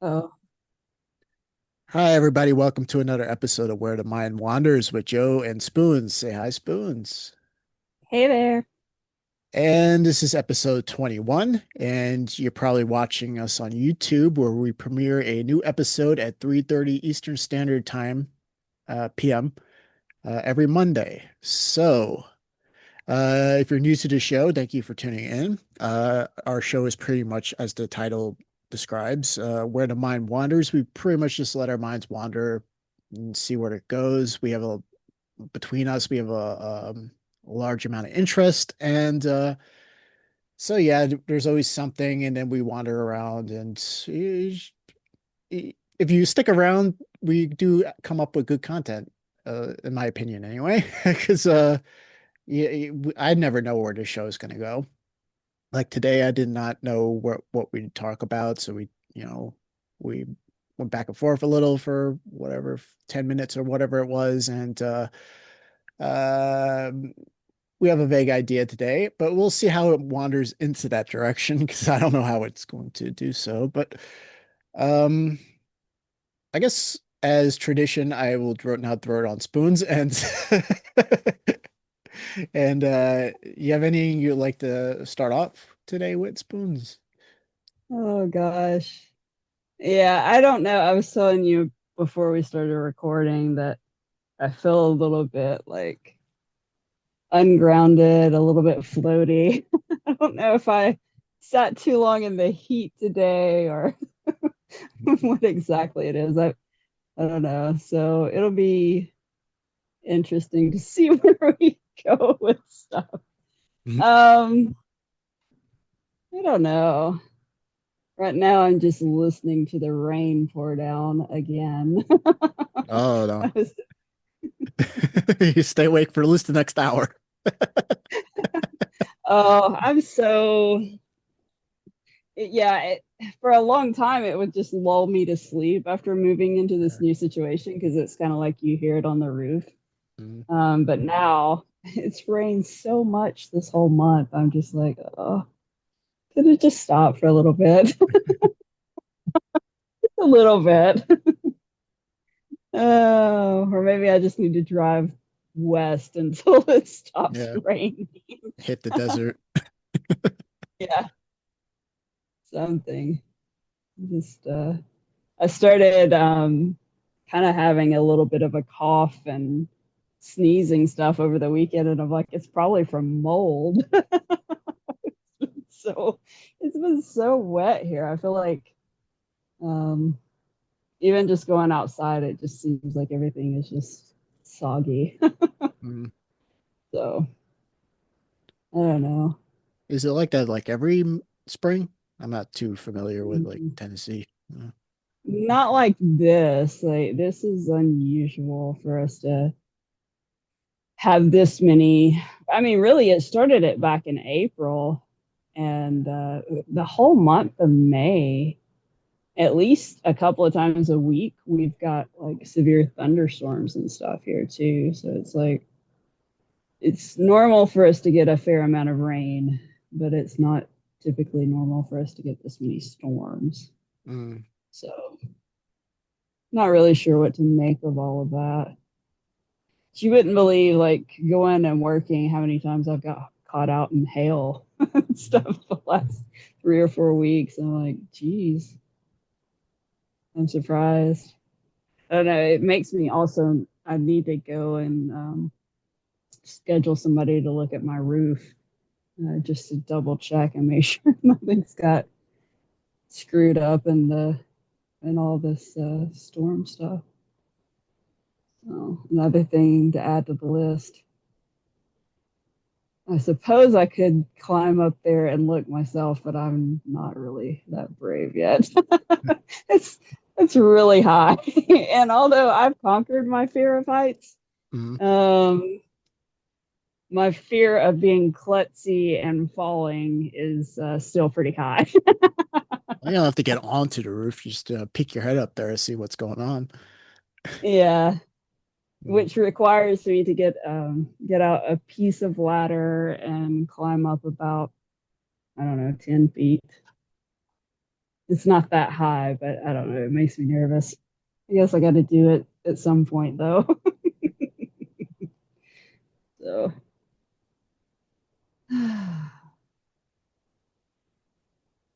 Oh, Hi, everybody. Welcome to another episode of Where the Mind Wanders with Joe and Spoons. Say hi, Spoons. hey there. And this is episode 21, and you're probably watching us on YouTube where we premiere a new episode at 3:30 Eastern Standard Time, PM, every Monday. If you're new to the show, thank you for tuning in. Our show is pretty much as the title describes, where the mind wanders. We pretty much just let our minds wander and see where it goes. Between us, we have a large amount of interest. And there's always something, and then we wander around. And if you stick around, we do come up with good content, in my opinion, anyway. Because I never know where this show is going to go. Like today, I did not know what we'd talk about, so we went back and forth a little for whatever 10 minutes or whatever it was, and uh, we have a vague idea today, but we'll see how it wanders into that direction because I don't know how it's going to do so. But um, I guess as tradition, I will now throw it on spoons and and you have any you'd like to start off today with, spoons? Oh gosh. Yeah, I don't know. I was telling you before we started recording that I feel a little bit like ungrounded, a little bit floaty. I don't know if I sat too long in the heat today or what exactly it is. I don't know. So it'll be interesting to see where we go with stuff. Mhm. Um, I don't know. Right now, I'm just listening to the rain pour down again. Oh no. I was, You stay awake for at least the next hour. oh, I'm so, yeah, for a long time, it would just lull me to sleep after moving into this new situation because it's kind of like you hear it on the roof. Mhm. But now it's rained so much this whole month. I'm just like, oh, could it just stop for a little bit? A little bit. Oh, or maybe I just need to drive west until it stops Yeah, raining. hit the desert. Yeah, something. Just I started kind of having a little bit of a cough and sneezing stuff over the weekend, and I'm like, it's probably from mold. So it's been so wet here. I feel like um even just going outside, it just seems like everything is just soggy. Mm. So I don't know. Is it like that like every spring? I'm not too familiar with like Tennessee. Not like this. Like this is unusual for us to have this many. I mean, really, it started it back in April, and the whole month of May, at least a couple of times a week, we've got like severe thunderstorms and stuff here too. So it's like it's normal for us to get a fair amount of rain, but it's not typically normal for us to get this many storms. Mm. So not really sure what to make of all of that. You wouldn't believe like going and working how many times I've got caught out in hail and stuff the last 3 or 4 weeks. I'm like, geez, I'm surprised. I don't know. It makes me also, I need to go and schedule somebody to look at my roof just to double check and make sure nothing's got screwed up in the and all this storm stuff. So another thing to add to the list. I suppose I could climb up there and look myself, but I'm not really that brave yet. it's it's really high, and although I've conquered my fear of heights, Mm. um, my fear of being klutzy and falling is still pretty high. You don't have to get onto the roof. You just peek your head up there and see what's going on. Yeah, Mm. which requires me to get out a piece of ladder and climb up about I don't know 10 feet. It's not that high, but I don't know. It makes me nervous. I guess I got to do it at some point, though. So I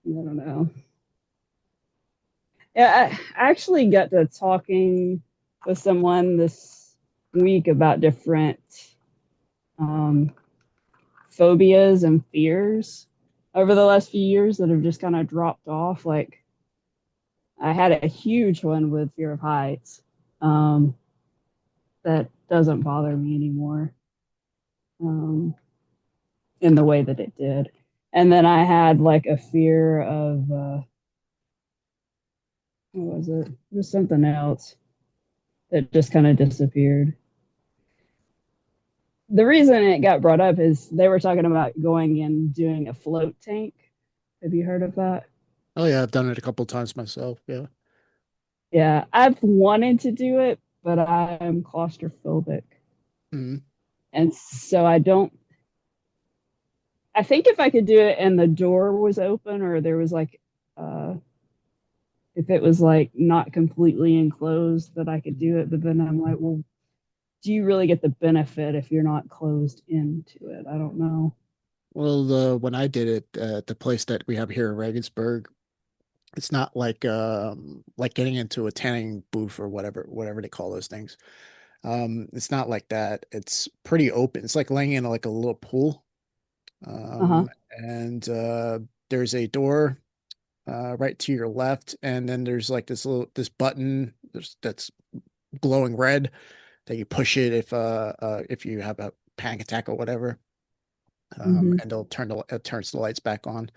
don't know. Yeah, I actually got to talking with someone this week about different um, phobias and fears over the last few years that have just kind of dropped off. Like I had a huge one with fear of heights um, that doesn't bother me anymore um, in the way that it did. And then I had like a fear of what was it? It was something else that just kind of disappeared. The reason it got brought up is they were talking about going and doing a float tank. Have you heard of that? Oh yeah, I've done it a couple times myself. Yeah. Yeah, I've wanted to do it, but I'm claustrophobic. Mhm. And so I don't, I think if I could do it and the door was open or there was like, uh, if it was like not completely enclosed, that I could do it. But then I'm like, well, do you really get the benefit if you're not closed into it? I don't know. Well, the when I did it at the place that we have here in Regensburg, it's not like getting into a tanning booth or whatever they call those things. It's not like that. It's pretty open. It's like laying in like a little pool. Uh huh. And there's a door right to your left, and then there's like this button that's glowing red that you push it if you have a panic attack or whatever. Mm-hmm. And it turns the lights back on.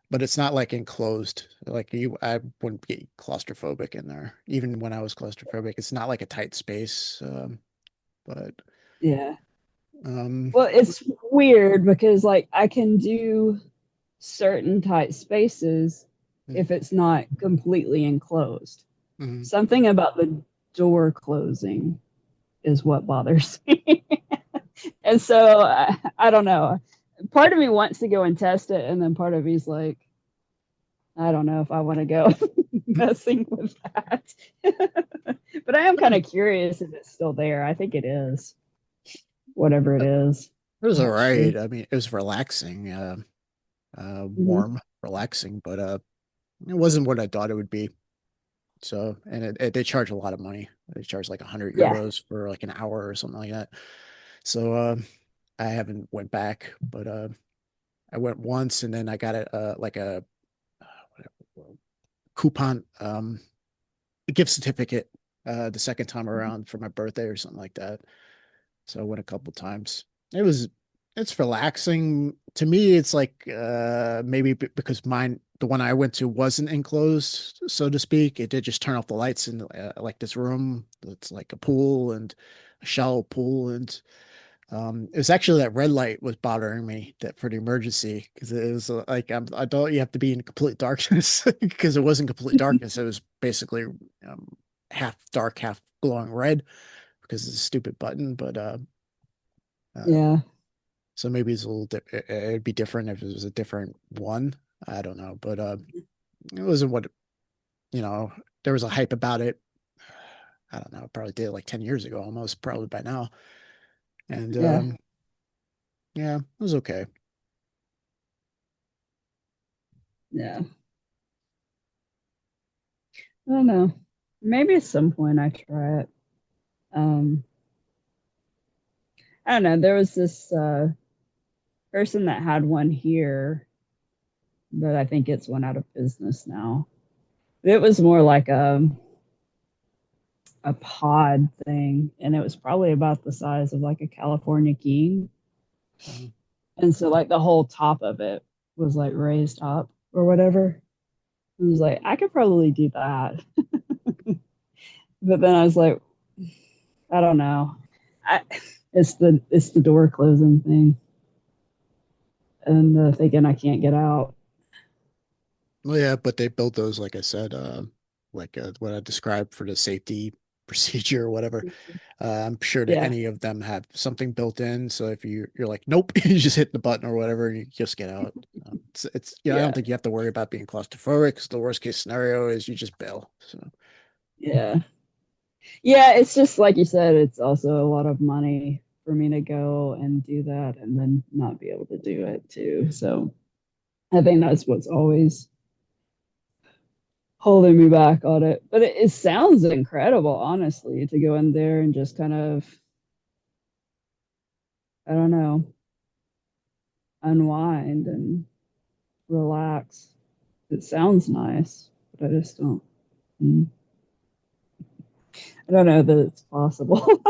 But it's not like enclosed. I wouldn't be claustrophobic in there, even when I was claustrophobic. It's not like a tight space. But Yeah. um, Well, it's weird because like I can do certain tight spaces mm, if it's not completely enclosed. mm. Something about the door closing is what bothers me. And so I don't know. Part of me wants to go and test it, and then part of me's like, I don't know if I want to go messing with that. But I am kind of curious if it's still there. I think it is, whatever it is, It was all right. actually. I mean, it was relaxing, Mm-hmm. warm, relaxing, but it wasn't what I thought it would be. So, and they charge a lot of money. They charge like 100 Yeah. euros for like an hour or something like that. So, I haven't went back, but I went once, and then I got a whatever, coupon, a gift certificate, the second time around for my birthday or something like that. So I went a couple times. It was it's relaxing. To me, it's like maybe because the one I went to wasn't enclosed, so to speak. It did just turn off the lights in like this room. It's like a pool and a shallow pool, and it was actually that red light was bothering me that for the emergency because it was like I thought you have to be in complete darkness because it wasn't complete darkness. It was basically half dark, half glowing red because it's a stupid button, but uh, Yeah. so maybe it's a little it'd be different if it was a different one. I don't know, but it wasn't what you know. There was a hype about it. I don't know. Probably did it like 10 years ago, almost probably by now. And Yeah. yeah, it was okay. Yeah. I don't know. Maybe at some point I try it. Um, I don't know. There was this person that had one here, but I think it's went out of business now. It was more like a pod thing, and it was probably about the size of like a California king. Uh, And so like the whole top of it was like raised up or whatever. I was like, I could probably do that. But then I was like, I don't know. I, it's the door closing thing and thinking I can't get out. well, yeah, but they built those, like I said, like what I described for the safety. procedure or whatever. I'm sure that Yeah. any of them have something built in. So if you're like, nope, you just hit the button or whatever, you just get out. It's I Yeah. don't think you have to worry about being claustrophobic, 'cause the worst case scenario is you just bail. So Yeah. Yeah, it's just like you said, it's also a lot of money for me to go and do that and then not be able to do it too. So I think that's what's always holding me back on it. But it sounds incredible, honestly, to go in there and just kind of, I don't know, unwind and relax. It sounds nice, but I just don't. mm, I don't know that it's possible.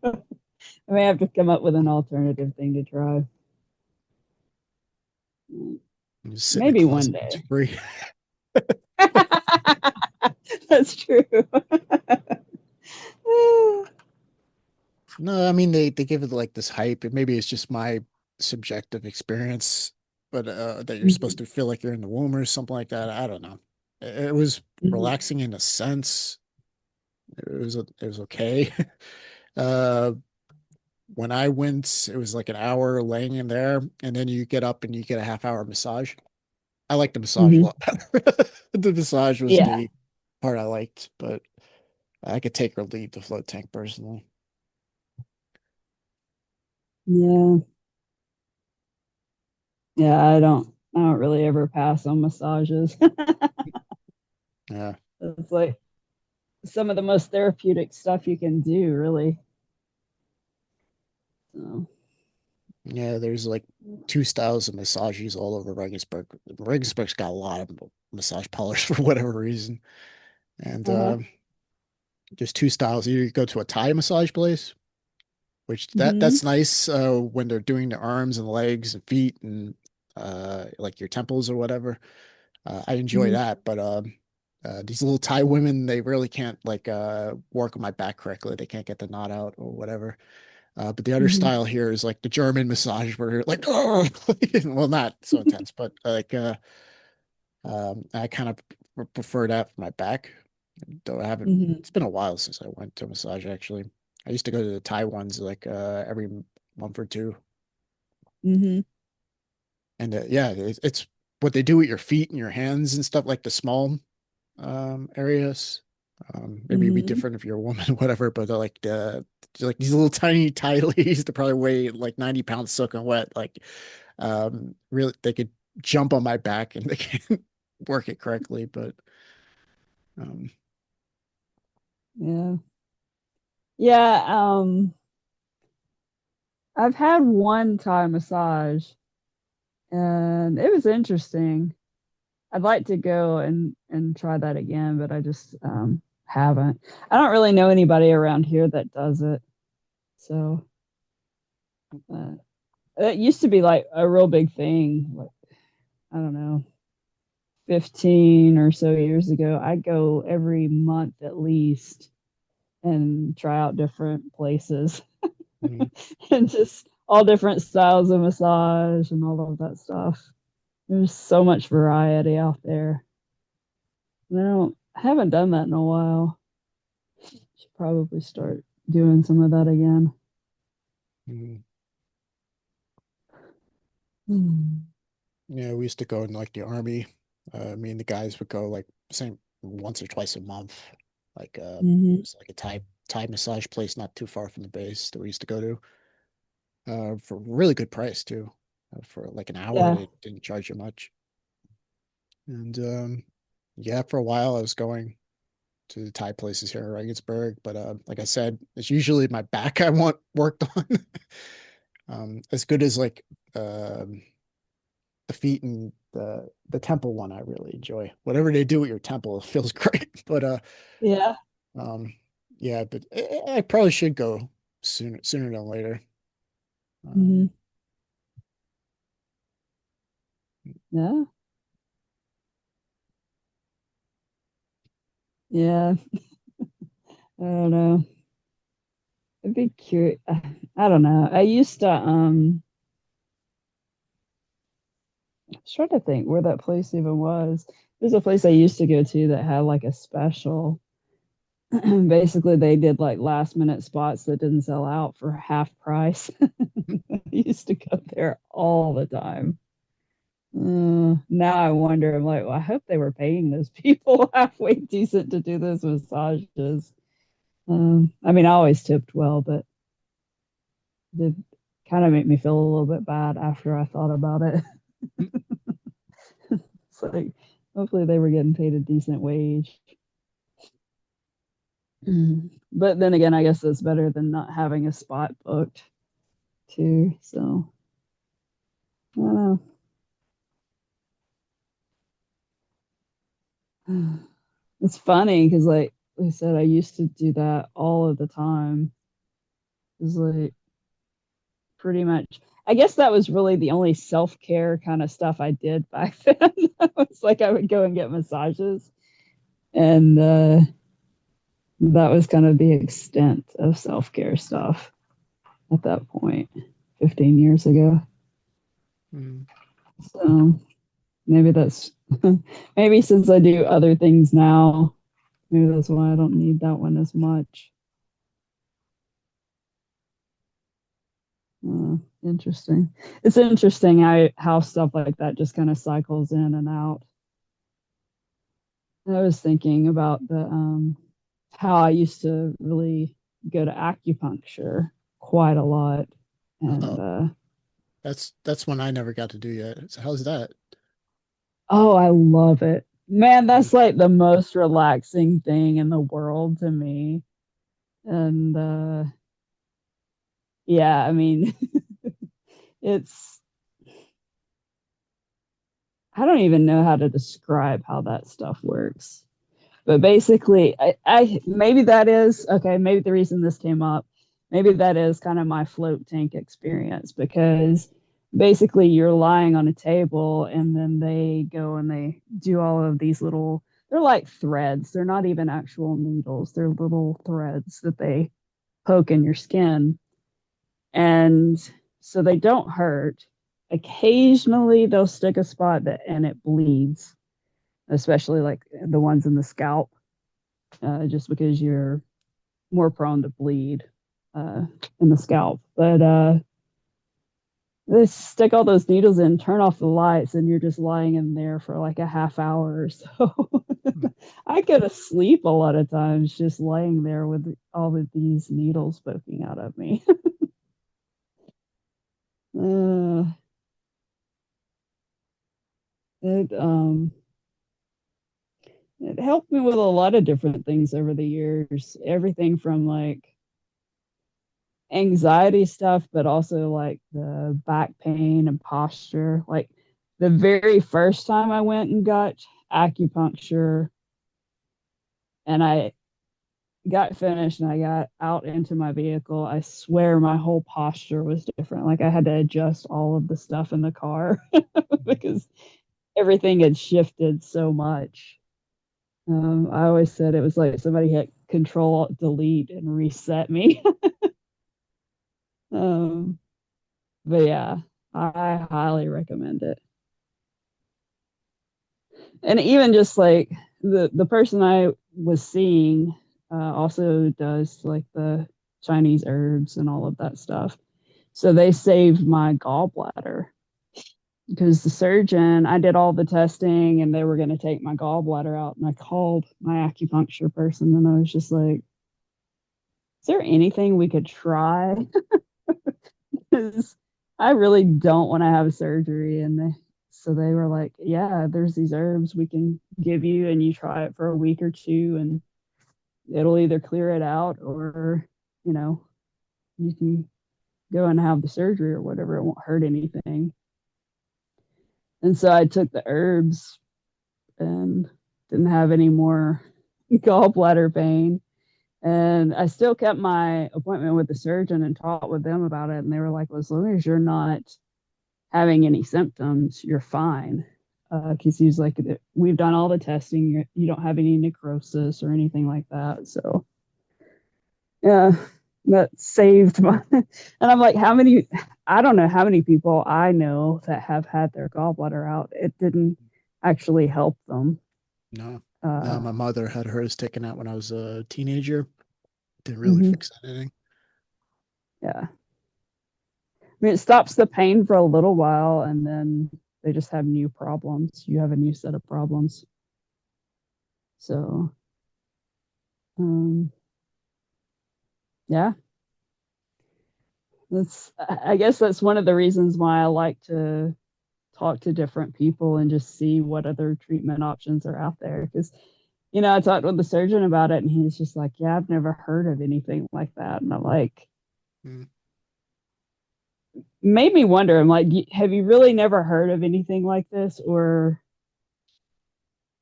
I may have to come up with an alternative thing to try. you just sit in the Maybe one closet. It's day. free. That's true. No, I mean they give it like this hype. And maybe it's just my subjective experience, but that you're supposed Mhm, to feel like you're in the womb or something like that. I don't know. It was mhm, relaxing in a sense. It was okay. Uh, when I went, it was like an hour laying in there, and then you get up and you get a half hour massage. I like the massage a mhm. lot better. The massage was Yeah, the part I liked, but I could take or leave the float tank personally. yeah, yeah. I don't really ever pass on massages. Yeah. It's like some of the most therapeutic stuff you can do, really. So, Yeah, there's like two styles of massages all over Regensburg. Regensburg's got a lot of massage parlors for whatever reason. And uh-huh. there's two styles. Either you go to a Thai massage place, which Hmm. that's nice when they're doing the arms and legs and feet and like your temples or whatever. I enjoy Hmm. that, but these little Thai women, they really can't like work on my back correctly. They can't get the knot out or whatever. But the other Hmm. style here is like the German massage where you're like, oh, well, not so intense, but like I kind of prefer that for my back. Though I haven't, Hmm. it's been a while since I went to a massage actually. I used to go to the Thai ones like every month or two. Hmm. And yeah, it's what they do with your feet and your hands and stuff, like the small areas. Maybe it'd be Hmm. different if you're a woman or whatever, but like these little tiny Thai ladies that probably weigh like 90 pounds soaking wet. Like really they could jump on my back and they can work it correctly, but um Yeah. Yeah. I've had one Thai massage and it was interesting. I'd like to go and try that again, but I just haven't. I don't really know anybody around here that does it. So uh, it used to be like a real big thing. Like, I don't know, 15 or so years ago. I go every month at least and try out different places mm, and just all different styles of massage and all of that stuff. There's so much variety out there. I haven't done that in a while. Should probably start doing some of that again. mm. Mm-hmm. Yeah, we used to go in like the army. Me and the guys would go like same once or twice a month. Like Mm-hmm. it's like a Thai massage place not too far from the base that we used to go to. For a really good price too. For like an hour, Yeah. they didn't charge you much. And yeah, for a while I was going to the Thai places here in Regensburg, but like I said, it's usually my back I want worked on. As good as like um the feet and the temple one I really enjoy. Whatever they do with your temple it feels great. But Yeah. um yeah, but I probably should go sooner than later. Mm-hmm. Um Yeah. Yeah. I don't know. I'd be curious. I don't know. I used to I was trying to think where that place even was. There's a place I used to go to that had like a special. Basically, they did like last minute spots that didn't sell out for half price. I used to go there all the time. Now I wonder, I'm like, well, I hope they were paying those people halfway decent to do those massages. I mean, I always tipped well, but it did kind of make me feel a little bit bad after I thought about it. It's like, hopefully they were getting paid a decent wage. But then again, I guess it's better than not having a spot booked too. So I don't know. It's funny because, like I said, I used to do that all of the time. It's like pretty much. I guess that was really the only self care kind of stuff I did back then. It's like I would go and get massages, and that was kind of the extent of self care stuff at that point, 15 years ago. Mm. So maybe that's maybe since I do other things now, maybe that's why I don't need that one as much. Interesting. It's interesting how stuff like that just kind of cycles in and out. I was thinking about the how I used to really go to acupuncture quite a lot, and Oh, that's one I never got to do yet. So how's that? oh, I love it, man. Mm. That's like the most relaxing thing in the world to me. And yeah, I mean, it's I don't even know how to describe how that stuff works. But basically, I maybe that is okay. Maybe the reason this came up, maybe that is kind of my float tank experience because basically you're lying on a table and then they go and they do all of these little, they're like threads. They're not even actual needles, they're little threads that they poke in your skin. And so they don't hurt. Occasionally they'll stick a spot that and it bleeds, especially like the ones in the scalp, just because you're more prone to bleed uh, in the scalp. But they stick all those needles in, turn off the lights, and you're just lying in there for like a half hour or so. I go to sleep a lot of times just laying there with all of these needles poking out of me. uh, it it helped me with a lot of different things over the years. Everything from like anxiety stuff, but also like the back pain and posture. Like the very first time I went and got acupuncture and I got finished and I got out into my vehicle, I swear my whole posture was different. Like I had to adjust all of the stuff in the car because everything had shifted so much. I always said it was like somebody hit control delete and reset me. um, but yeah, I highly recommend it. And even just like the person I was seeing also does like the Chinese herbs and all of that stuff. So they saved my gallbladder because the surgeon, I did all the testing and they were going to take my gallbladder out. And I called my acupuncture person and I was just like, is there anything we could try? Because I really don't want to have surgery. And so they were like, yeah, there's these herbs we can give you, and you try it for a week or two, and it'll either clear it out or, you know, you can go and have the surgery or whatever. It won't hurt anything. And so I took the herbs and didn't have any more gallbladder pain. And I still kept my appointment with the surgeon and talked with them about it. And they were like, well, as long as you're not having any symptoms, you're fine. Because he's like, we've done all the testing. You don't have any necrosis or anything like that. So, yeah, that saved my. And I'm like, how many? I don't know how many people I know that have had their gallbladder out. It didn't actually help them. No. No, Uh, my mother had hers taken out when I was a teenager. Didn't really mhm, fix anything. yeah. I mean, it stops the pain for a little while, and then they just have new problems. You have a new set of problems. So, um, yeah, I guess that's one of the reasons why I like to talk to different people and just see what other treatment options are out there. Because, I talked with the surgeon about it, and he's just like, yeah, I've never heard of anything like that. And I'm like, Mm, made me wonder, I'm like, have you really never heard of anything like this? Or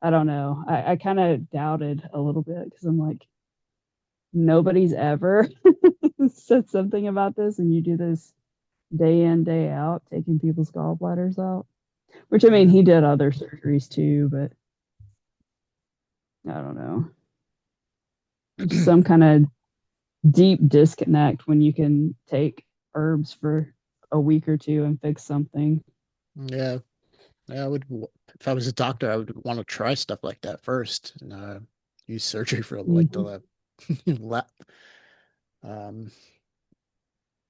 I don't know. I kind of doubted a little bit because I'm like, nobody's ever said something about this, and you do this day in, day out, taking people's gallbladders out. Which I mean, yeah. he did other surgeries too, but I don't know. Just some kind of deep disconnect when you can take herbs for a week or two and fix something. Yeah. Yeah, if I was a doctor, I would want to try stuff like that first and use surgery for like Mm-hmm. the la um,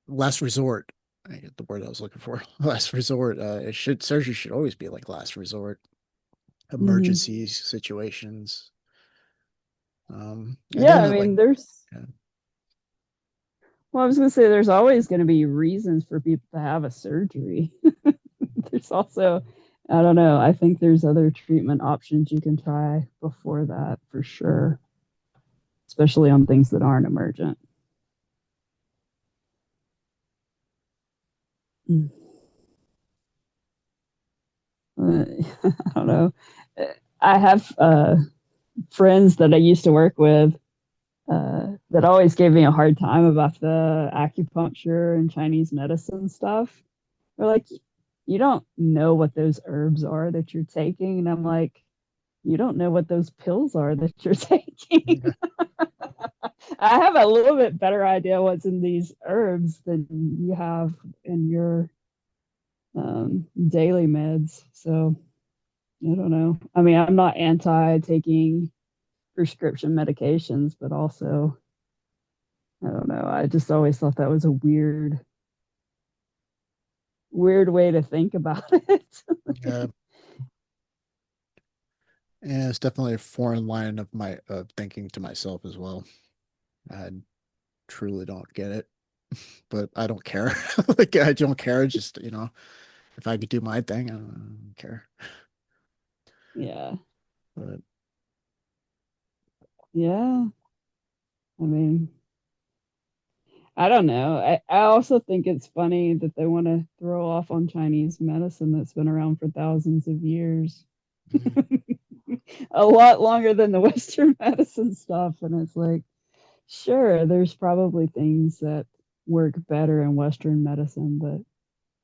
last resort. I get the word I was looking for. Last resort. Surgery should always be like last resort, Mm-hmm. emergency situations. And Yeah, then I like, mean, yeah, well, I was going to say there's always going to be reasons for people to have a surgery. There's also, I don't know, I think there's other treatment options you can try before that for sure, especially on things that aren't emergent. Mm. I don't know. I have friends that I used to work with that always gave me a hard time about the acupuncture and Chinese medicine stuff. They're like, you don't know what those herbs are that you're taking. And I'm like, you don't know what those pills are that you're taking. yeah, I have a little bit better idea what's in these herbs than you have in your daily meds. So I don't know. I mean, I'm not anti taking prescription medications, but also, I don't know. I just always thought that was a weird way to think about it. yeah. Yeah, it's definitely a foreign line of my thinking to myself as well. I truly don't get it, but I don't care. Like I don't care. Just if I could do my thing, I don't care. Yeah. But Yeah. I mean, I don't know. I also think it's funny that they want to throw off on Chinese medicine that's been around for thousands of years, mm, a lot longer than the Western medicine stuff. And it's like, sure, there's probably things that work better in Western medicine, but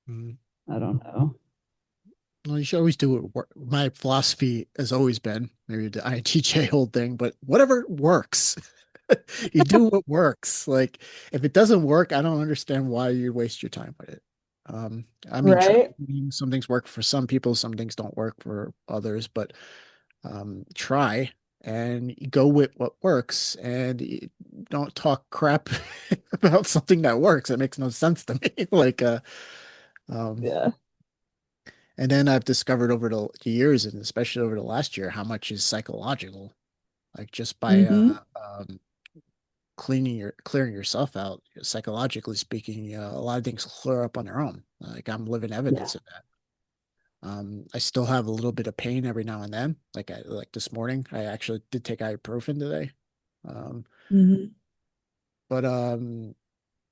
mm. I don't know. Well, you should always do what my philosophy has always been, maybe the INTJ whole thing, but whatever works. You do what works. Like if it doesn't work, I don't understand why you waste your time with it. I mean, Right? some things work for some people, some things don't work for others, but try and go with what works and don't talk crap about something that works. It makes no sense to me. Um, Yeah. and then I've discovered over the years, and especially over the last year, how much is psychological. Like just by Mm-hmm. clearing yourself out, psychologically speaking, a lot of things clear up on their own. Like I'm living Yeah. evidence of that. I still have a little bit of pain every now and then. Like this morning, I actually did take ibuprofen today. Um, Mm-hmm. but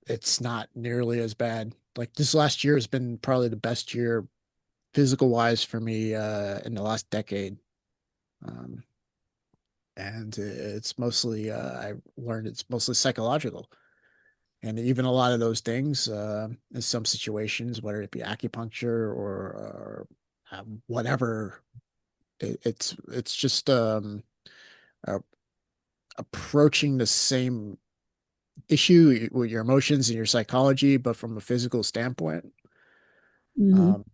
it's not nearly as bad. Like this last year has been probably the best year physical wise for me in the last decade. Um, and it's mostly I learned it's mostly psychological. And even a lot of those things, in some situations, whether it be acupuncture or whatever, it's just uh, approaching the same issue with your emotions and your psychology, but from a physical standpoint. Mm-hmm. Um,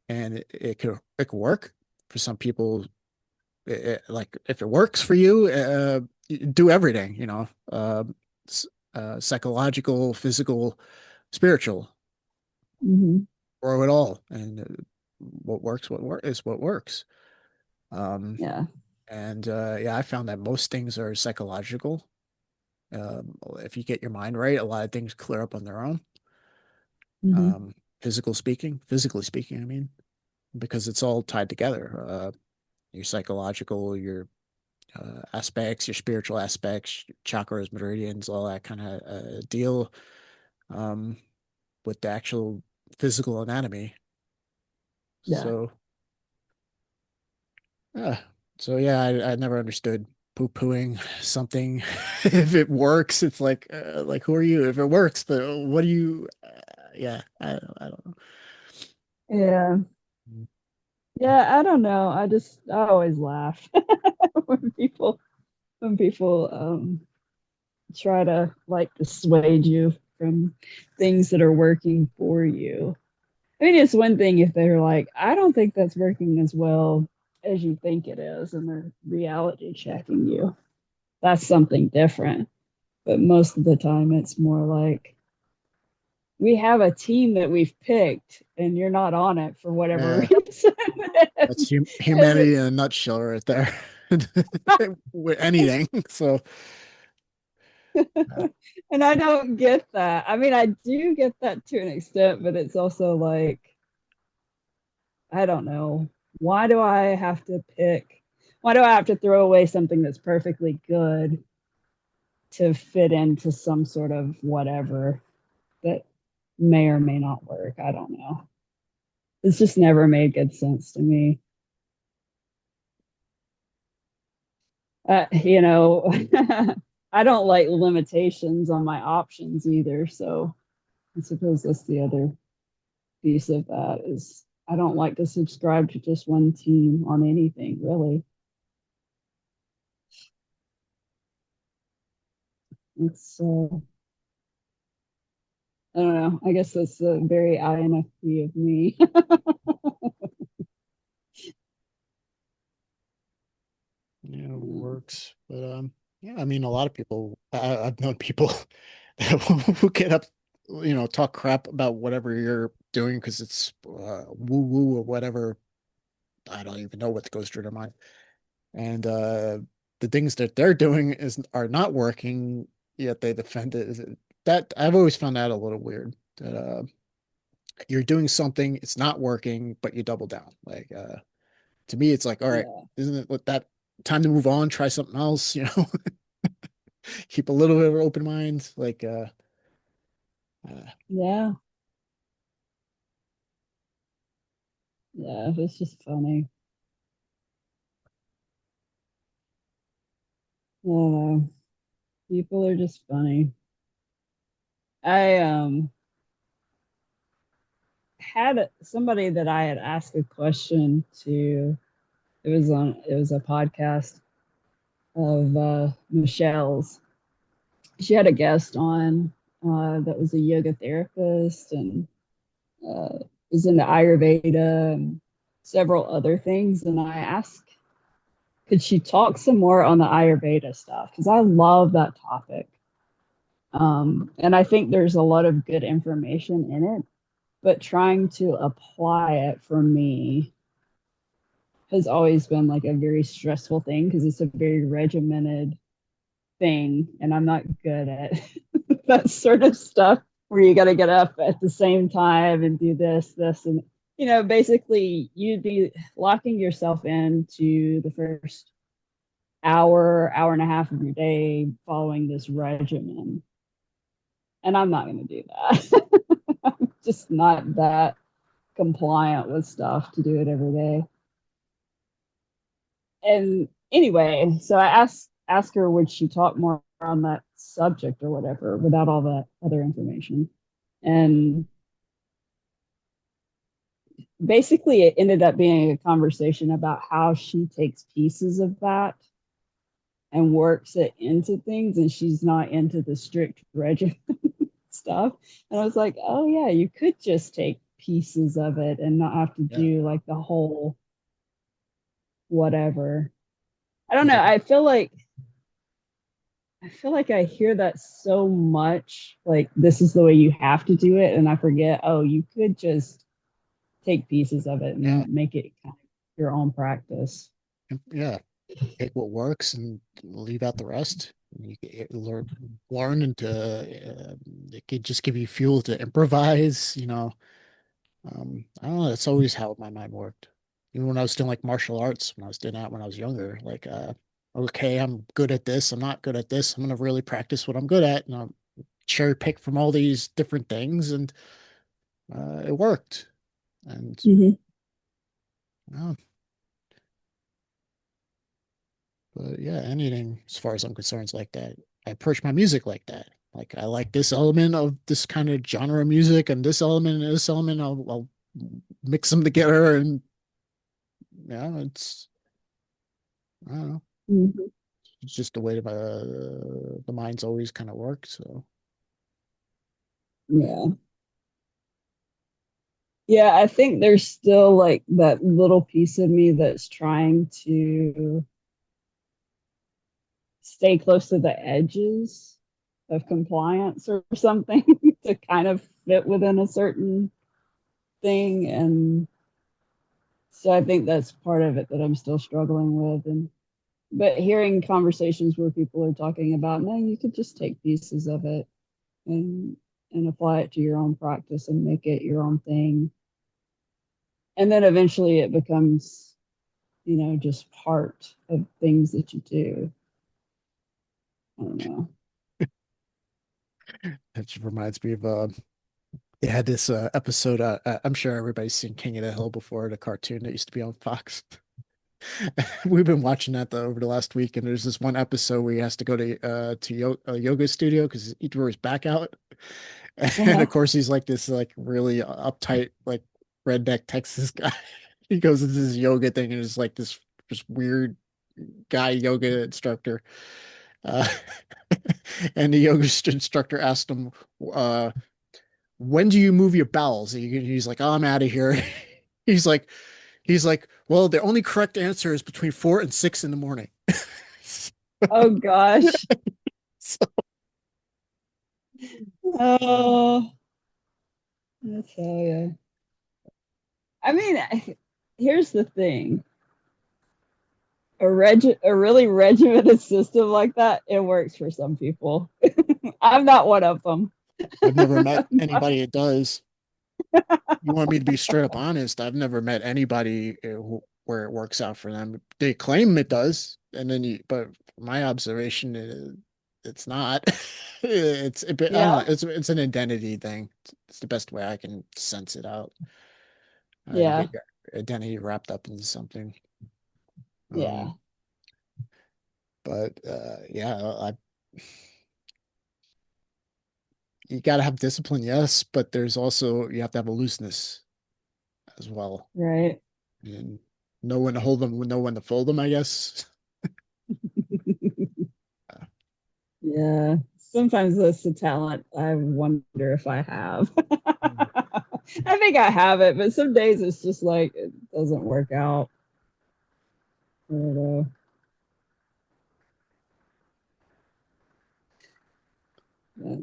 and it could work for some people. like if it works for you, do everything, psychological, physical, spiritual, Hmm. or it all. And what works, is what works. Um, Yeah. and yeah, I found that most things are psychological. If you get your mind right, a lot of things clear up on their own. Hmm. Um, physically speaking, I mean, because it's all tied together. Your psychological, your aspects, your spiritual aspects, chakras, meridians, all that kind of deal um, with the actual physical anatomy. Yeah. So, uh, so yeah, I never understood poo-pooing something. If it works, it's like who are you? If it works, but what do you? Yeah, I don't know. Yeah. Yeah, I don't know. I always laugh when people try to like dissuade you from things that are working for you. I mean, it's one thing if they're like, I don't think that's working as well as you think it is, and they're reality checking you. That's something different. But most of the time, it's more like, we have a team that we've picked, and you're not on it for whatever Yeah, reason. that's and, humanity in a nutshell right there. With anything. So, uh, and I don't get that. I mean, I do get that to an extent, but it's also like, I don't know. Why do I have to pick? Why do I have to throw away something that's perfectly good to fit into some sort of whatever that may or may not work? I don't know. It's just never made good sense to me. You know, I don't like limitations on my options either. So I suppose that's the other piece of that is I don't like to subscribe to just one team on anything, really. It's I don't know. I guess that's a very INFP of me. yeah, it works. But yeah, I mean, a lot of people, I've known people who get up, talk crap about whatever you're doing because it's woo woo or whatever. I don't even know what goes through their mind. And the things that they're doing are not working, yet they defend it. That I've always found that a little weird. That you're doing something, it's not working, but you double down. Like to me, it's like, all right, Yeah. isn't it what that time to move on, try something else, keep a little bit of an open mind. Like uh Yeah. Yeah. It's just funny. I don't know. People are just funny. I had somebody that I had asked a question to. It was a podcast of Michelle's. She had a guest on that was a yoga therapist and was into Ayurveda and several other things. And I asked, could she talk some more on the Ayurveda stuff? Because I love that topic. And I think there's a lot of good information in it, but trying to apply it for me has always been like a very stressful thing because it's a very regimented thing. And I'm not good at that sort of stuff where you got to get up at the same time and do this, and basically you'd be locking yourself into the first hour and a half of your day following this regimen, and I'm not going to do that. I'm just not that compliant with stuff to do it every day. And anyway, so I asked her would she talk more on that subject or whatever without all that other information, and basically it ended up being a conversation about how she takes pieces of that and works it into things, and she's not into the strict regimen stuff. And I was like, oh yeah, you could just take pieces of it and not have to yeah. do like the whole whatever. I don't know. Yeah. I feel like I hear that so much. Like this is the way you have to do it, and I forget. Oh, you could just take pieces of it Yeah. and make it kind of your own practice. Yeah. Take what works and leave out the rest. You learn into it could just give you fuel to improvise, you know. I don't know, that's always how my mind worked. Even when I was doing like martial arts, when I was doing that when I was younger, like okay, I'm good at this, I'm not good at this. I'm gonna really practice what I'm good at, and I'll cherry pick from all these different things, and it worked. And Mm-hmm. uh, but yeah, anything as far as I'm concerned is like that. I approach my music like that. Like I like this element of this kind of genre of music, and this element and this element. I'll mix them together, and yeah, I don't know. Mm-hmm. It's just the way the mind's always kind of worked. So Yeah. Yeah, I think there's still like that little piece of me that's trying to stay close to the edges of compliance or something to kind of fit within a certain thing. And so I think that's part of it that I'm still struggling with. And but hearing conversations where people are talking about, no, you could just take pieces of it and apply it to your own practice and make it your own thing. And then eventually it becomes, just part of things that you do. I don't know. that just reminds me of they had this episode. I'm sure everybody's seen King of the Hill before, the cartoon that used to be on Fox. We've been watching that though, over the last week, and there's this one episode where he has to go to a yoga studio because he threw his back out, and Uh-huh. of course he's like this like really uptight like redneck Texas guy. He goes into this yoga thing and is like this just weird guy yoga instructor. Uh, and the yoga instructor asked him, uh, "When do you move your bowels?" And he's like, "Oh, I'm out of here." He's like, "Well, the only correct answer is between 4 and 6 in the morning." Oh gosh. So Oh, I tell you. I mean, here's the thing. A really regimented system like that, it works for some people. I'm not one of them. I've never met anybody that does. You want me to be straight up honest? I've never met anybody where it works out for them. They claim it does, and then but my observation is it's not. I don't know. Yeah. It's an identity thing. It's the best way I can sense it out. You Yeah. get your identity wrapped up into something. Um, Yeah. but yeah, you got to have discipline, yes, but there's also you have to have a looseness as well, Right. and know when to hold them, know when to fold them, I guess. Yeah. Sometimes that's the talent I wonder if I have. I think I have it, but some days it's just like it doesn't work out. I don't know. But,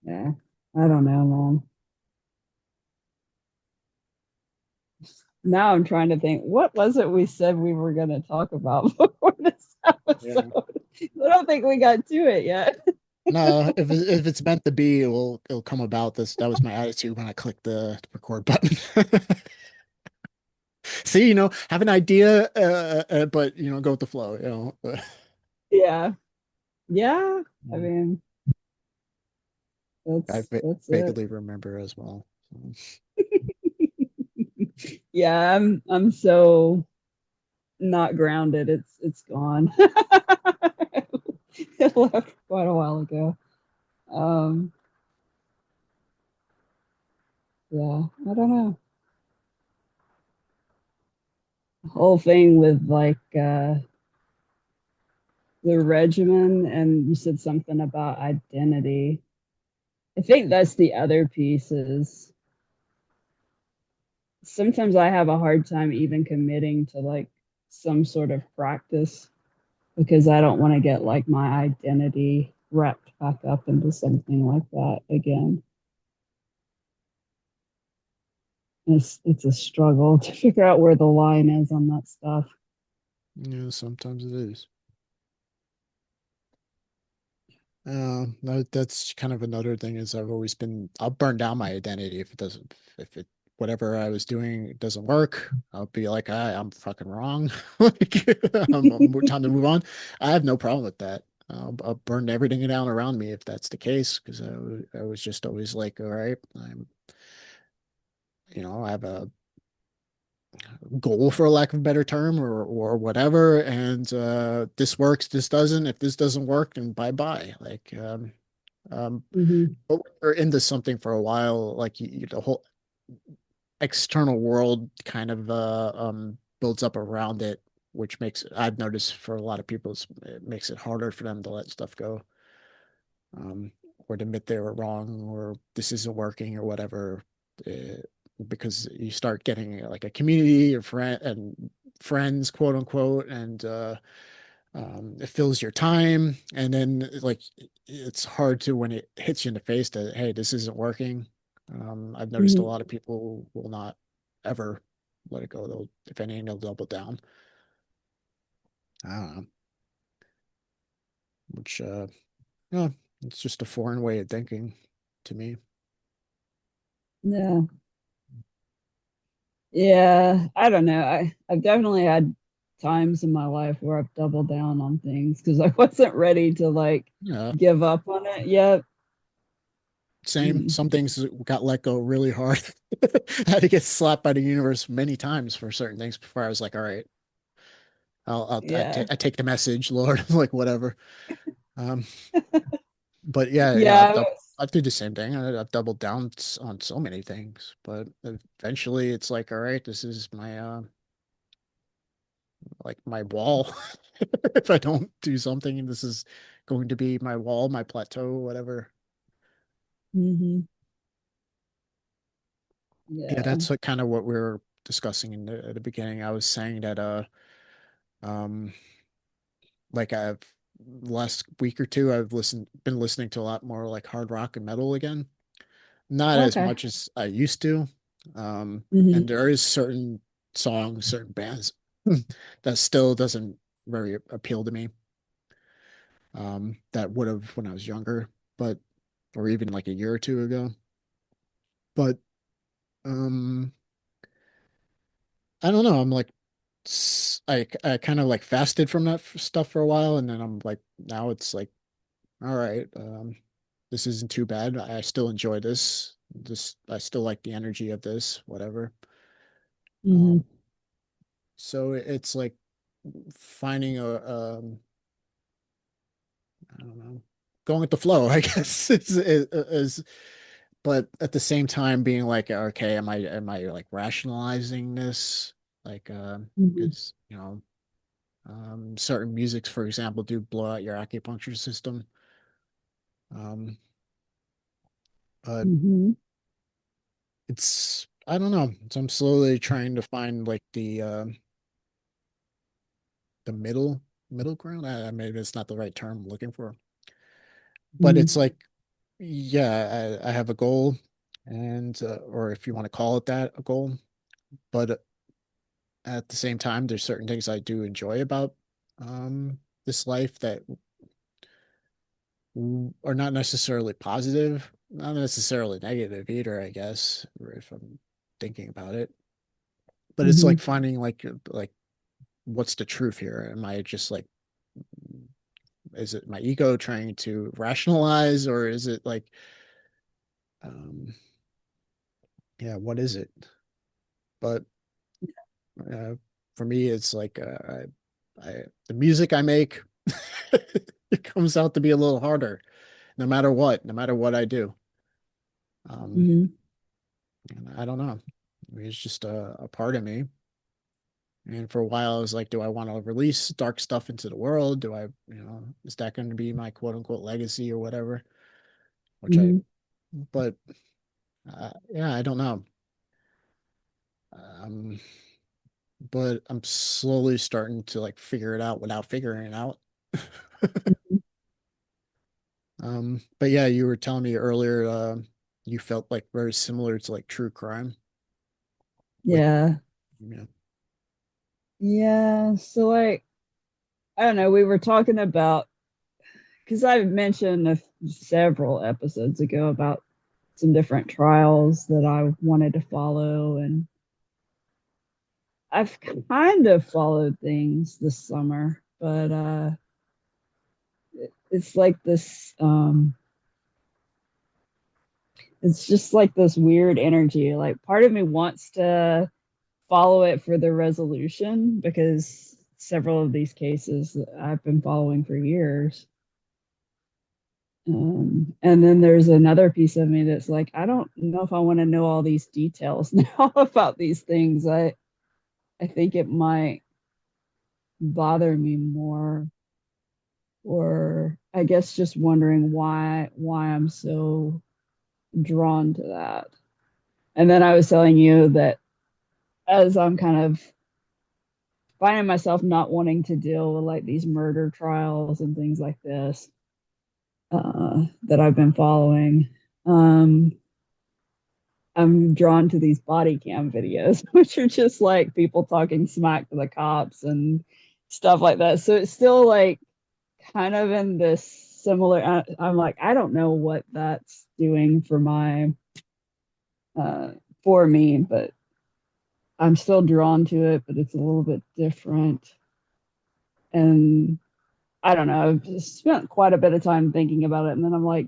yeah. I don't know, man. Now I'm trying to think, what was it we said we were going to talk about before this Yeah. episode? I don't think we got to it yet. No, if it's meant to be, it'll come about. That was my attitude when I clicked the record button. See, have an idea, but go with the flow. Yeah. Yeah. I Mm. mean, I that's it. vaguely remember as well. So, Yeah, I'm so not grounded. It's gone. It left quite a while ago. Um, yeah, I don't know. The whole thing with like the regimen, and you said something about identity. I think that's the other piece is sometimes I have a hard time even committing to like some sort of practice because I don't want to get like my identity wrapped back up into something like that again. It's a struggle to figure out where the line is on that stuff. Yeah, sometimes it is. No, that's kind of another thing is I'll burn down my identity if it doesn't, if it, whatever I was doing doesn't work. I'll be like, I'm fucking wrong. Like, time to move on. I have no problem with that. I'll burn everything down around me if that's the case, because I was just always like, all right, I have a goal for lack of a better term or whatever, and this works, this doesn't. If this doesn't work, then bye bye. Like, Hmm. but when you're into something for a while, like the whole external world kind of builds up around it, which makes I've noticed for a lot of people it makes it harder for them to let stuff go, um, or to admit they were wrong or this isn't working or whatever, uh, because you start getting like a community of friends, quote unquote, and it fills your time, and then like it's hard to when it hits you in the face that hey, this isn't working. I've noticed a Hmm. lot of people will not ever let it go. They'll, if anything, they'll double down. I don't know, which yeah, it's just a foreign way of thinking to me. Yeah. Yeah. I don't know. I've definitely had times in my life where I've doubled down on things because I wasn't ready to like Yeah, give up on it yet. same. Mm. Some things got let go really hard. I had to get slapped by the universe many times for certain things before I was like, all right, Yeah. I take the message, Lord, like whatever. Um, but yeah, Yeah. I do the same thing. I've doubled down on so many things, but eventually it's like, all right, this is my like my wall. If I don't do something, this is going to be my wall, my plateau, whatever. Hmm. Yeah, Yeah. that's what, kind of what we were discussing at the beginning. I was saying that um like I've last week or two I've been listening to a lot more like hard rock and metal again. Not as Okay. much as I used to. Hmm. And there is certain songs, certain bands that still doesn't very appeal to me. That would have when I was younger, but or even like a year or two ago. But um I don't know. I'm like I kind of like fasted from that stuff for a while, and then I'm like now it's like all right, this isn't too bad. I still enjoy this. This I still like the energy of this, whatever. Hmm. Um, so it's like finding I don't know, going with the flow, I guess is, but at the same time being like, okay, am I like rationalizing this? Like, Hmm. because certain musics, for example, do blow out your acupuncture system. Um, but Hmm. it's I don't know. So I'm slowly trying to find like the middle ground. Maybe it's not the right term I'm looking for, but it's Hmm. like yeah, I have a goal, and or if you want to call it that, a goal. But at the same time, there's certain things I do enjoy about this life that are not necessarily positive, not necessarily negative either, I guess, or if I'm thinking about it. But it's like Hmm. finding like what's the truth here? Am I just like is it my ego trying to rationalize, or is it like um yeah, what is it? But uh, for me, it's like the music I make it comes out to be a little harder, no matter what I do. Um, Hmm. and I don't know. It's just a part of me. And for a while, I was like, do I want to release dark stuff into the world? Do I, is that going to be my quote unquote legacy or whatever? Which I, Hmm. but yeah, I don't know. Um, but I'm slowly starting to like figure it out without figuring it out. But yeah, you were telling me earlier, you felt like very similar to like true crime with, Yeah. yeah, Yeah. So like, I don't know, we were talking about because I mentioned several episodes ago about some different trials that I wanted to follow, and I've kind of followed things this summer, but it's like this it's just like this weird energy. Like part of me wants to follow it for the resolution because several of these cases that I've been following for years. And then there's another piece of me that's like, I don't know if I want to know all these details now about these things. I think it might bother me more, or I guess just wondering why I'm so drawn to that. And then I was telling you that as I'm kind of finding myself not wanting to deal with like these murder trials and things like this that I've been following. Um, I'm drawn to these body cam videos, which are just like people talking smack to the cops and stuff like that. So it's still like kind of in this similar. I'm like, I don't know what that's doing for my uh, for me, but I'm still drawn to it. But it's a little bit different, and I don't know. I've just spent quite a bit of time thinking about it, and then I'm like,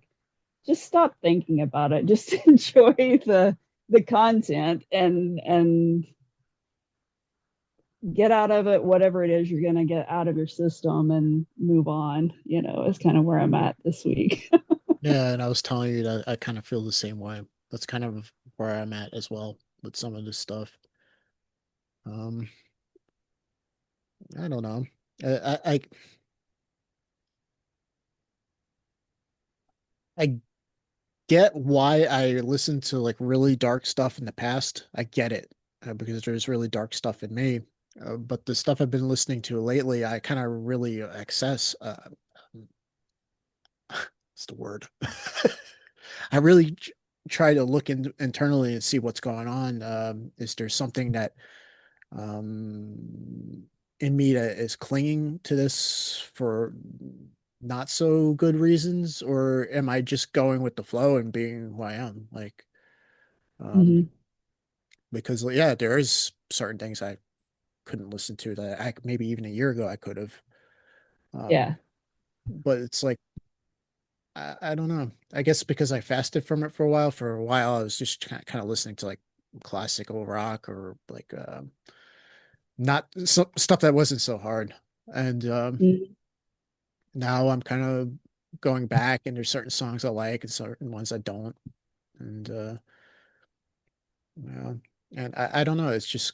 just stop thinking about it. Just enjoy the content and get out of it whatever it is you're going to get out of your system and move on. Is kind of where I'm at this week. yeah. And I was telling you that I kind of feel the same way. That's kind of where I'm at as well with some of this stuff. Um, I don't know. I get why I listened to like really dark stuff in the past. I get it because there's really dark stuff in me. But the stuff I've been listening to lately, I kind of really access. What's the word? I really try to look internally and see what's going on. Is there something that um, in me that is clinging to this for not so good reasons, or am I just going with the flow and being who I am? Like, um, Mm-hmm. because yeah, there is certain things I couldn't listen to that I maybe even a year ago I could have. Yeah. But it's like I don't know. I guess because I fasted from it for a while. For a while, I was just kind of listening to like classical rock or like not stuff that wasn't so hard. And Mm-hmm. now I'm kind of going back, and there's certain songs I like and certain ones I don't. And yeah, and I don't know. It's just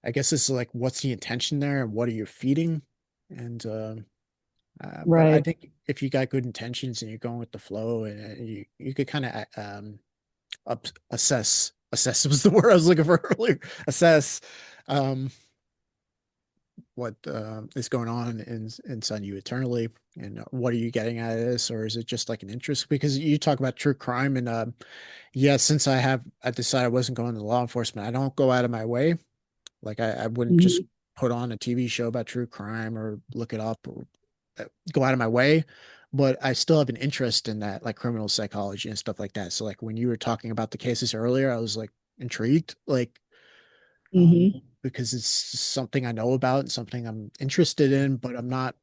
I guess it's like what's the intention there and what are you feeding? And but I Right. think if you got good intentions and you're going with the flow, and you could kind of assess was the word I was looking for earlier. Assess um what is going on inside you eternally, and what are you getting out of this, or is it just like an interest? Because you talk about true crime, and yeah, since I decided I wasn't going to law enforcement, I don't go out of my way. Like I wouldn't just Mm-hmm. put on a TV show about true crime or look it up or go out of my way, but I still have an interest in that, like criminal psychology and stuff like that. So like when you were talking about the cases earlier, I was like intrigued, like Mm-hmm. because it's something I know about and something I'm interested in, but I'm not.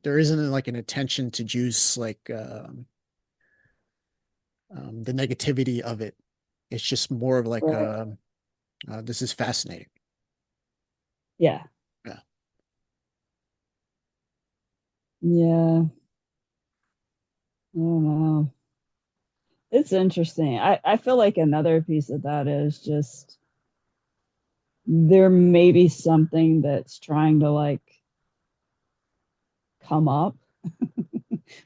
There isn't like an intention to juice like the negativity of it. It's just more of like Right. this is fascinating. Yeah. Yeah. Yeah. I don't know. It's interesting. I feel like another piece of that is just there may be something that's trying to like come up.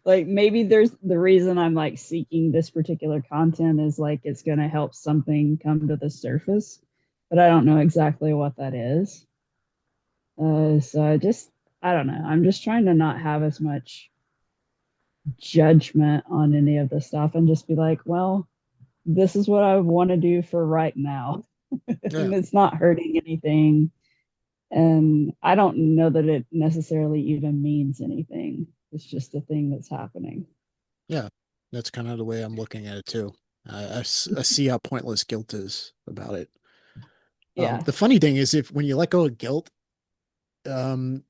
Like maybe there's the reason I'm like seeking this particular content is like it's going to help something come to the surface, but I don't know exactly what that is. So I don't know. I'm just trying to not have as much judgment on any of this stuff and just be like, well, this is what I want to do for right now. Yeah, And it's not hurting anything. And I don't know that it necessarily even means anything. It's just a thing that's happening. yeah. That's kind of the way I'm looking at it too. I see how pointless guilt is about it. Yeah. The funny thing is, if when you let go of guilt, um,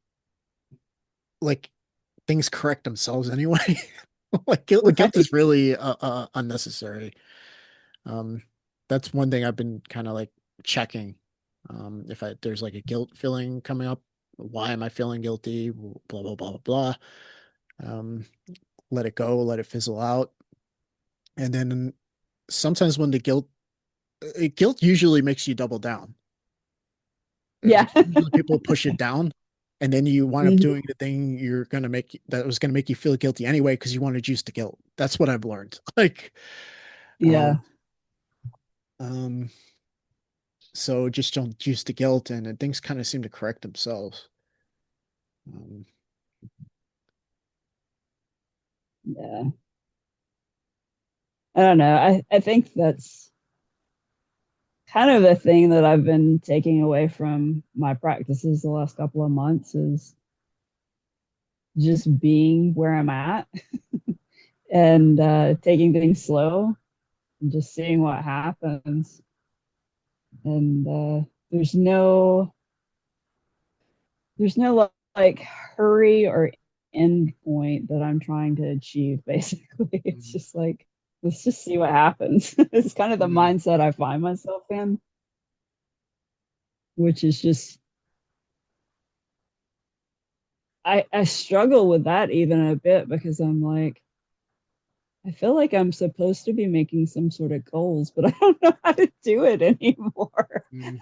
like things correct themselves anyway. Like guilt is Right. really unnecessary. Um, that's one thing I've been kind of like checking. If there's like a guilt feeling coming up, why am I feeling guilty? Blah blah blah blah. Um, let it go, let it fizzle out, and then sometimes when the guilt usually makes you double down. Yeah. Usually people push it down, and then you wind up Mhm. doing the thing that was gonna make you feel guilty anyway because you want to juice the guilt. That's what I've learned. Like, um, Yeah. um, so just don't juice the guilt, and then things kind of seem to correct themselves. Um, Yeah. I don't know. I think that's kind of a thing that I've been taking away from my practices the last couple of months is just being where I'm at and taking things slow and just seeing what happens. And there's no like hurry or end point that I'm trying to achieve. Basically, it's mm, just like let's just see what happens. It's kind of the yeah, mindset I find myself in, which is just I struggle with that even a bit because I'm like I feel like I'm supposed to be making some sort of goals, but I don't know how to do it anymore. mm.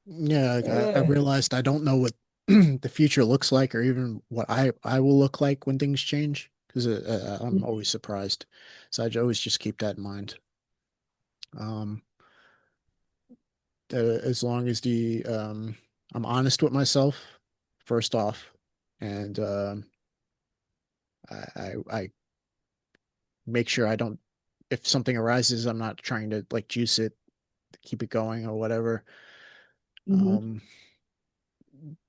Yeah, I realized I don't know what the future looks like, or even what I will look like when things change, because I'm always surprised. So I always just keep that in mind. Um, as long as the I'm honest with myself first off, and I make sure I don't, if something arises, I'm not trying to like juice it, keep it going or whatever. Mhm. Um,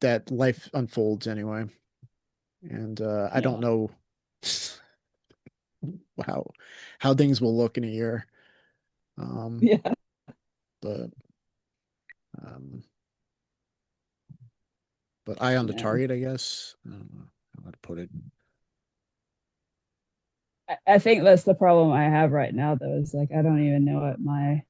that life unfolds anyway, and I don't Yeah. know how how things will look in a year. Um, Yeah. but um, but eye on the Yeah. target, I guess. I don't know how to put it. I think that's the problem I have right now though, is like I don't even know what my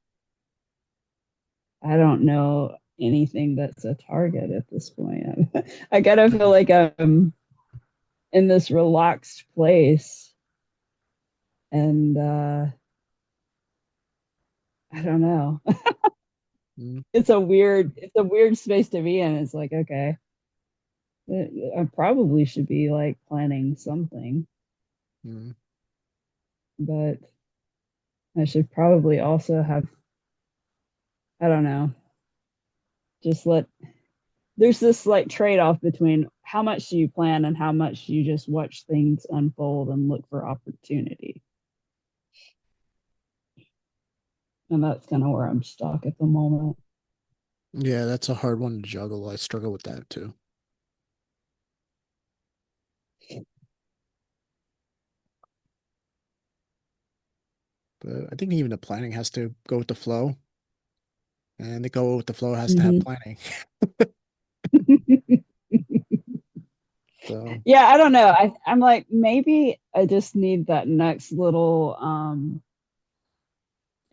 I don't know anything that's a target at this point. I gotta feel like I'm in this relaxed place and I don't know. Mm, It's a weird space to be in. It's like, okay, I probably should be like planning something, mm, but I should probably also have, I don't know, just let there's this like trade-off between how much do you plan and how much you just watch things unfold and look for opportunity. And that's kind of where I'm stuck at the moment. yeah, that's a hard one to juggle. I struggle with that too. But I think even the planning has to go with the flow, and the go with the flow has to have Hmm. planning. So, Yeah, I don't know. I'm like, maybe I just need that next little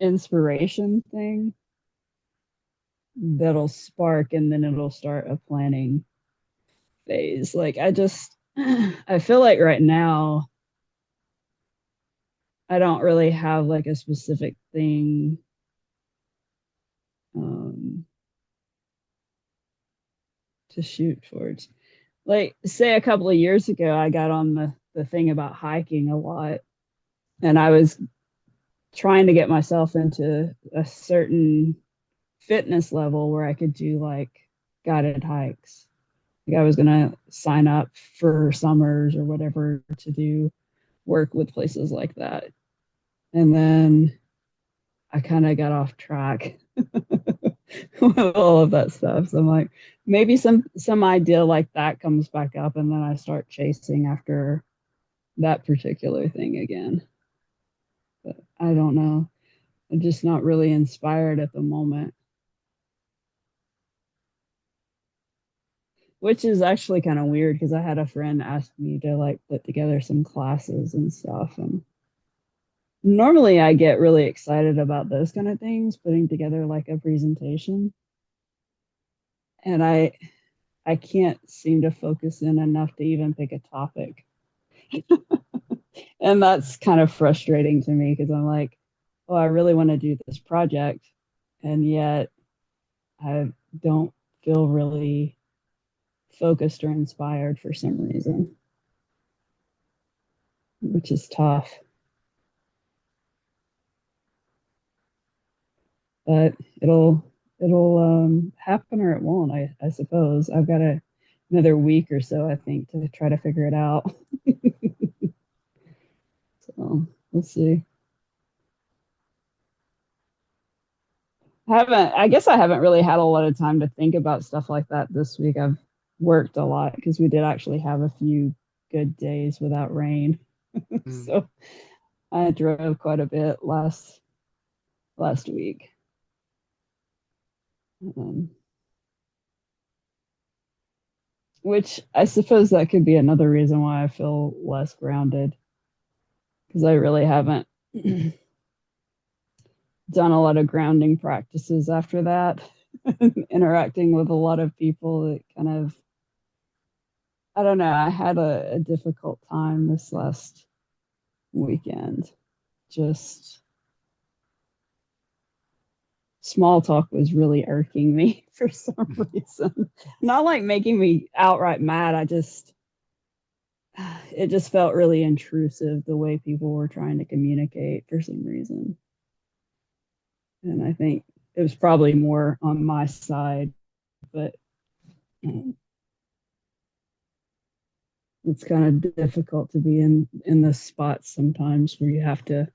inspiration thing that'll spark and then it'll start a planning phase. Like I feel like right now I don't really have like a specific thing um to shoot towards. like say a couple of years ago, I got on the thing about hiking a lot, and I was trying to get myself into a certain fitness level where I could do like guided hikes. Like I was gonna sign up for summers or whatever to do work with places like that. And then I kind of got off track with all of that stuff. So I'm like, maybe some idea like that comes back up, and then I start chasing after that particular thing again. But I don't know. I'm just not really inspired at the moment, which is actually kind of weird because I had a friend ask me to like put together some classes and stuff. And normally I get really excited about those kind of things, putting together like a presentation. And I can't seem to focus in enough to even pick a topic. And that's kind of frustrating to me because I'm like, oh, I really want to do this project. And yet I don't feel really focused or inspired for some reason, which is tough. But it'll happen or it won't, I suppose. I've got another week or so, I think, to try to figure it out. So we'll see. I guess I haven't really had a lot of time to think about stuff like that this week. I've worked a lot because we did actually have a few good days without rain. Mm. So I drove quite a bit last week. Um, which I suppose that could be another reason why I feel less grounded because I really haven't done a lot of grounding practices after that. Interacting with a lot of people, it kind of, I don't know, I had a difficult time this last weekend. Just small talk was really irking me for some reason. Not like making me outright mad. It just felt really intrusive the way people were trying to communicate for some reason. And I think it was probably more on my side, but it's kind of difficult to be in the spots sometimes where you have to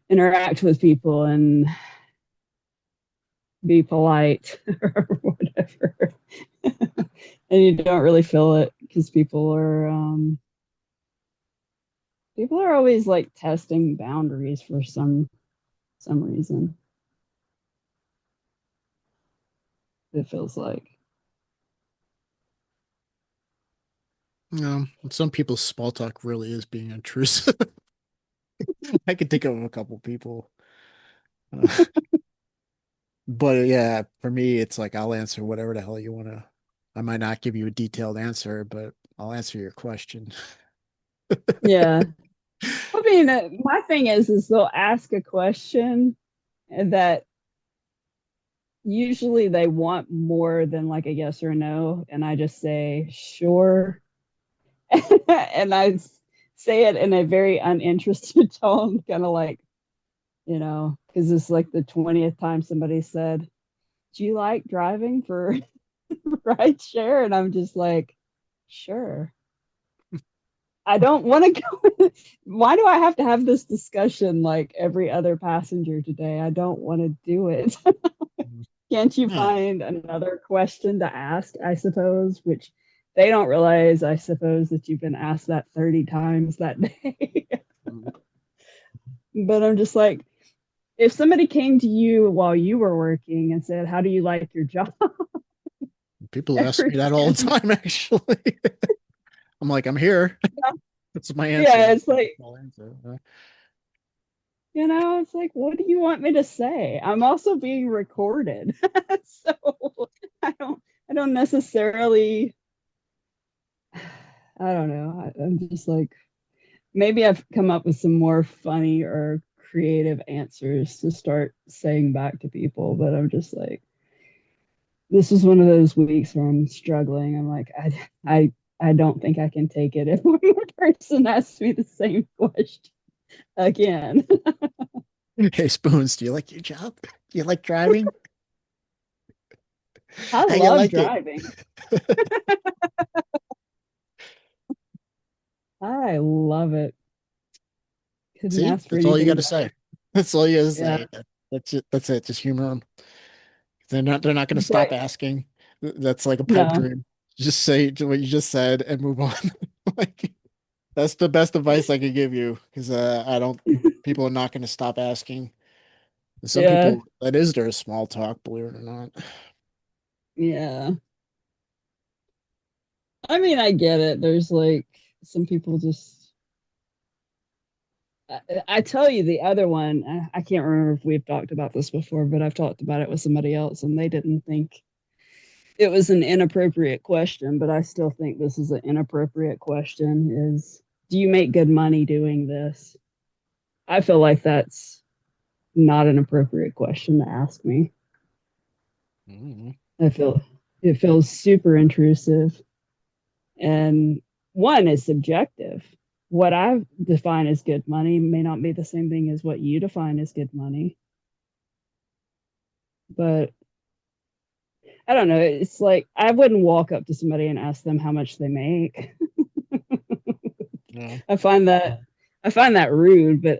interact with people and be polite or whatever. And you don't really feel it because people are always like testing boundaries for some reason. It feels like. Some people's small talk really is being intrusive. I could think of a couple people. Uh, but yeah, for me, it's like I'll answer whatever the hell you want to. I might not give you a detailed answer, but I'll answer your question. Yeah. I mean, my thing is they'll ask a question that usually they want more than like a yes or no, and I just say sure, and say it in a very uninterested tone, kind of like, because it's like the 20th time somebody said, "Do you like driving for ride share?" And I'm just like, sure. I don't want to go. Why do I have to have this discussion like every other passenger today? I don't want to do it. Can't you Yeah. find another question to ask, I suppose, which they don't realize, I suppose, that you've been asked that 30 times that day. But I'm just like, if somebody came to you while you were working and said, "How do you like your job?" People ask me Every that all the 10, time, actually. I'm like, I'm here. That's my answer. yeah, it's like, I'll answer. it's like, what do you want me to say? I'm also being recorded. So I don't necessarily, I don't know. I'm just like, maybe I've come up with some more funny or creative answers to start saying back to people, but I'm just like, this was one of those weeks where I'm struggling. I'm like, I don't think I can take it if one more person asks me the same question again. Hey, Spoons, do you like your job? Do you like driving? I How you love like it? driving. I love it. Couldn't See, ask for that's all you got anything to say. better. That's all you got to Yeah. say. That's it. That's it. Just humor them. They're not going to It's stop like, asking. That's like a pipe no. dream. Just say what you just said and move on. Like that's the best advice I could give you because I don't. People are not going to stop asking. Some Yeah. people that is their small talk, believe it or not. Yeah. I mean, I get it. There's like some people just I tell you the other one, I can't remember if we've talked about this before, but I've talked about it with somebody else and they didn't think it was an inappropriate question, but I still think this is an inappropriate question is do you make good money doing this? I feel like that's not an appropriate question to ask me. Mhm. I feel it feels super intrusive. And one is subjective. What I define as good money may not be the same thing as what you define as good money. But I don't know. It's like I wouldn't walk up to somebody and ask them how much they make. Yeah. I find that I find that rude, but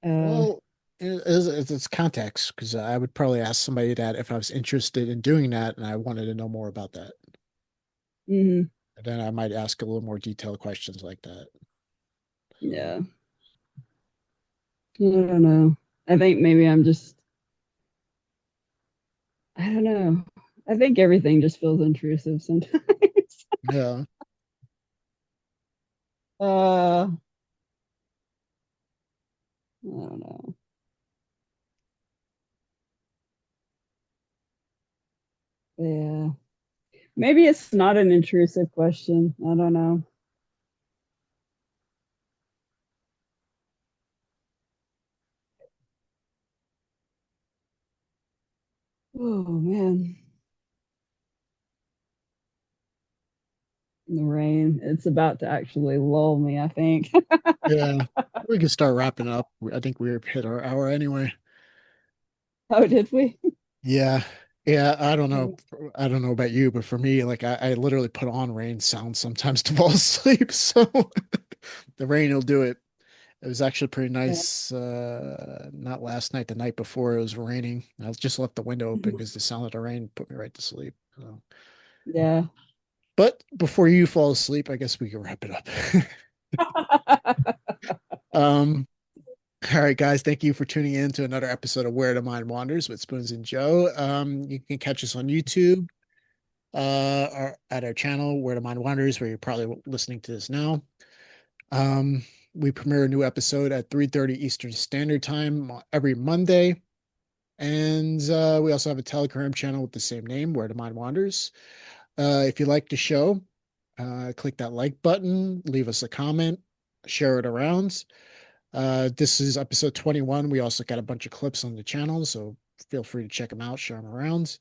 uh Well, it's context because I would probably ask somebody that if I was interested in doing that and I wanted to know more about that. mhm, And then I might ask a little more detailed questions like that. yeah. I don't know. I think maybe I'm just I don't know. I think everything just feels intrusive sometimes. Yeah. I don't know. Yeah. Maybe it's not an intrusive question. I don't know. Oh man. The rain. It's about to actually lull me, I think. Yeah. We can start wrapping up. I think we hit our hour anyway. Oh, did we? Yeah. Yeah. I don't know. I don't know about you, but for me, like I literally put on rain sounds sometimes to fall asleep. So the rain will do it. It was actually pretty Yeah. nice. Not last night, the night before it was raining. I just left the window open because the sound of the rain put me right to sleep. So, Yeah. but before you fall asleep, I guess we can wrap it up. Um, all right, guys, thank you for tuning in to another episode of Where the Mind Wanders with Spoons and Joe. You can catch us on YouTube, or at our channel, Where the Mind Wanders, where you're probably listening to this now. Um, we premiere a new episode at 3:30 Eastern Standard Time every Monday. And we also have a Telegram channel with the same name, Where the Mind Wanders. If you like the show, click that like button, leave us a comment, share it around. This is episode 21. We also got a bunch of clips on the channel, so feel free to check them out, share them around.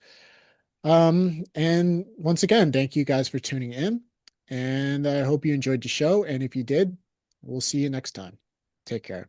And once again, thank you guys for tuning in. And I hope you enjoyed the show. And if you did, we'll see you next time. Take care.